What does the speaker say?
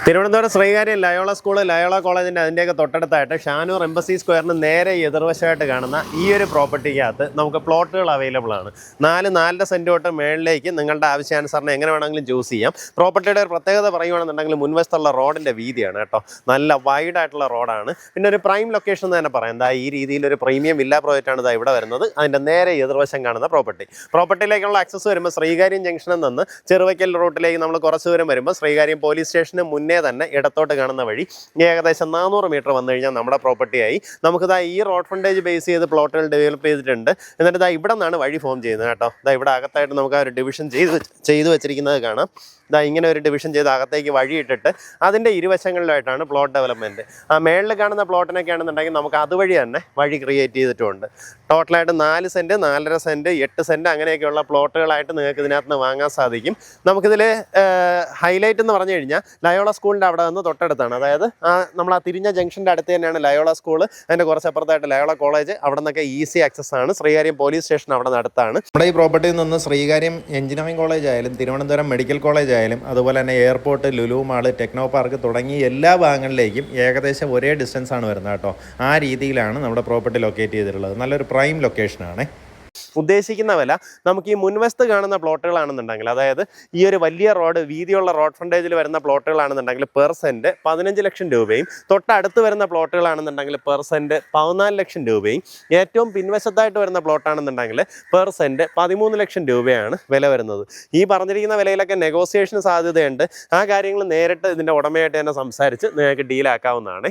Thiruvananthapuram Sreekaryam Loyola school Loyola കോളേജിൻ്റെ അതിൻ്റെയൊക്കെ തൊട്ടടുത്തായിട്ട് ഷാനൂർ എംബസി സ്ക്വയറിന് നേരെ എതിർവശമായിട്ട് കാണുന്ന ഈ ഒരു പ്രോപ്പർട്ടിക്കകത്ത് നമുക്ക് പ്ലോട്ടുകൾ അവൈലബിൾ ആണ്. 4.5 സെൻറ്റ് തൊട്ട് മേളിലേക്ക് നിങ്ങളുടെ ആവശ്യാനുസരണം എങ്ങനെ വേണമെങ്കിലും ചൂസ് ചെയ്യാം. പ്രോപ്പർട്ടിയുടെ ഒരു പ്രത്യേകത പറയുകയാണെന്നുണ്ടെങ്കിൽ മുൻവശത്തുള്ള റോഡിൻ്റെ വീതിയാണ് കേട്ടോ. നല്ല വൈഡായിട്ടുള്ള റോഡാണ്. പിന്നെ ഒരു പ്രൈം ലൊക്കേഷൻ എന്ന് തന്നെ പറയാം. എന്താ ഈ രീതിയിലൊരു പ്രീമിയം വില്ല പ്രോജക്റ്റാണ് ഇതാ ഇവിടെ വരുന്നത്. അതിൻ്റെ നേരെ എതിർവശം കാണുന്ന പ്രോപ്പർട്ടിയിലേക്കുള്ള ആക്സസ് വരുമ്പോൾ ശ്രീകാര്യം ജംഗ്ഷനിൽ നിന്ന് ചെറുവയ്ക്കൽ റൂട്ടിലേക്ക് നമ്മൾ കുറച്ച് ദൂരം വരുമ്പോൾ ശ്രീകാര്യം പോലീസ് സ്റ്റേഷന് മുന്നേ തന്നെ ഇടത്തോട്ട് കാണുന്ന വഴി ഏകദേശം 400 മീറ്റർ വന്നു കഴിഞ്ഞാൽ നമ്മുടെ പ്രോപ്പർട്ടിയായി. നമുക്കിതാ ഈ റോഡ് ഫ്രണ്ടേജ് ബേസ് ചെയ്ത് പ്ലോട്ടുകൾ ഡെവലപ്പ് ചെയ്തിട്ടുണ്ട്. എന്നിട്ട് ഇതാ ഇവിടെ നിന്നാണ് വഴി ഫോം ചെയ്യുന്നത് കേട്ടോ. ഇതാ ഇവിടെ അകത്തായിട്ട് നമുക്ക് ആ ഒരു ഡിവിഷൻ ചെയ്ത് വെച്ചിരിക്കുന്നത് കാണാം. ഇതാ ഇങ്ങനെ ഒരു ഡിവിഷൻ ചെയ്ത് അകത്തേക്ക് വഴിയിട്ടിട്ട് അതിൻ്റെ ഇരുവശങ്ങളിലായിട്ടാണ് പ്ലോട്ട് ഡെവലപ്മെൻറ്റ്. ആ മേളിൽ കാണുന്ന പ്ലോട്ടിനൊക്കെ ആണെന്നുണ്ടെങ്കിൽ നമുക്ക് അതുവഴി തന്നെ വഴി ക്രിയേറ്റ് ചെയ്തിട്ടുണ്ട്. ടോട്ടലായിട്ട് 4 സെൻറ്റ് 4.5 സെൻറ്റ് 8 സെൻറ്റ് അങ്ങനെയൊക്കെയുള്ള പ്ലോട്ടുകളായിട്ട് നിങ്ങൾക്ക് ഇതിനകത്ത് നിന്ന് വാങ്ങാൻ സാധിക്കും. നമുക്കിതിൽ ഹൈലൈറ്റ് എന്ന് പറഞ്ഞു കഴിഞ്ഞാൽ ലയോള സ്കൂളിൻ്റെ അവിടെ നിന്ന് തൊട്ടടുത്താണ്. അതായത് നമ്മൾ ആ തിരിഞ്ഞ ജംഗ്ഷൻ്റെ അടുത്ത് തന്നെയാണ് ലയോള സ്കൂൾ. അതിൻ്റെ കുറച്ചപ്പുറത്തായിട്ട് ലയോള കോളേജ്. അവിടെ നിന്നൊക്കെ ഈസി ആക്സസ് ആണ്. ശ്രീകാര്യം പോലീസ് സ്റ്റേഷൻ അവിടെ നിന്ന് അടുത്താണ്. നമ്മുടെ ഈ പ്രോപ്പർട്ടിയിൽ നിന്ന് ശ്രീകാര്യം എഞ്ചിനീയറിംഗ് കോളേജ് ആയാലും തിരുവനന്തപുരം മെഡിക്കൽ കോളേജ് ആയാലും അതുപോലെ തന്നെ airport, Lulu mall, techno park തുടങ്ങി എല്ലാ ഭാഗങ്ങളിലേക്കും ഏകദേശം ഒരേ ഡിസ്റ്റൻസ് ആണ് വരുന്നത് കേട്ടോ. ആ രീതിയിലാണ് നമ്മുടെ പ്രോപ്പർട്ടി ലൊക്കേറ്റ് ചെയ്തിട്ടുള്ളത്. നല്ലൊരു പ്രൈം ലൊക്കേഷനാണ്. ഉദ്ദേശിക്കുന്ന വില നമുക്ക് ഈ മുൻവശത്ത് കാണുന്ന പ്ലോട്ടുകളാണെന്നുണ്ടെങ്കിൽ, അതായത് ഈ ഒരു വലിയ റോഡ് വീതിയുള്ള റോഡ് ഫ്രണ്ടേജിൽ വരുന്ന പ്ലോട്ടുകളാണെന്നുണ്ടെങ്കിൽ പെർ സെൻറ്റ് 15 ലക്ഷം രൂപയും, തൊട്ടടുത്ത് വരുന്ന പ്ലോട്ടുകളാണെന്നുണ്ടെങ്കിൽ പെർ സെൻറ്റ് 14 ലക്ഷം രൂപയും, ഏറ്റവും പിൻവശത്തായിട്ട് വരുന്ന പ്ലോട്ടാണെന്നുണ്ടെങ്കിൽ പെർ സെൻറ്റ് 13 ലക്ഷം രൂപയാണ് വില വരുന്നത്. ഈ പറഞ്ഞിരിക്കുന്ന വിലയിലൊക്കെ നെഗോസിയേഷന് സാധ്യതയുണ്ട്. ആ കാര്യങ്ങൾ നേരിട്ട് ഇതിൻ്റെ ഉടമയായിട്ട് തന്നെ സംസാരിച്ച് നിങ്ങൾക്ക് ഡീലാക്കാവുന്നതാണ്.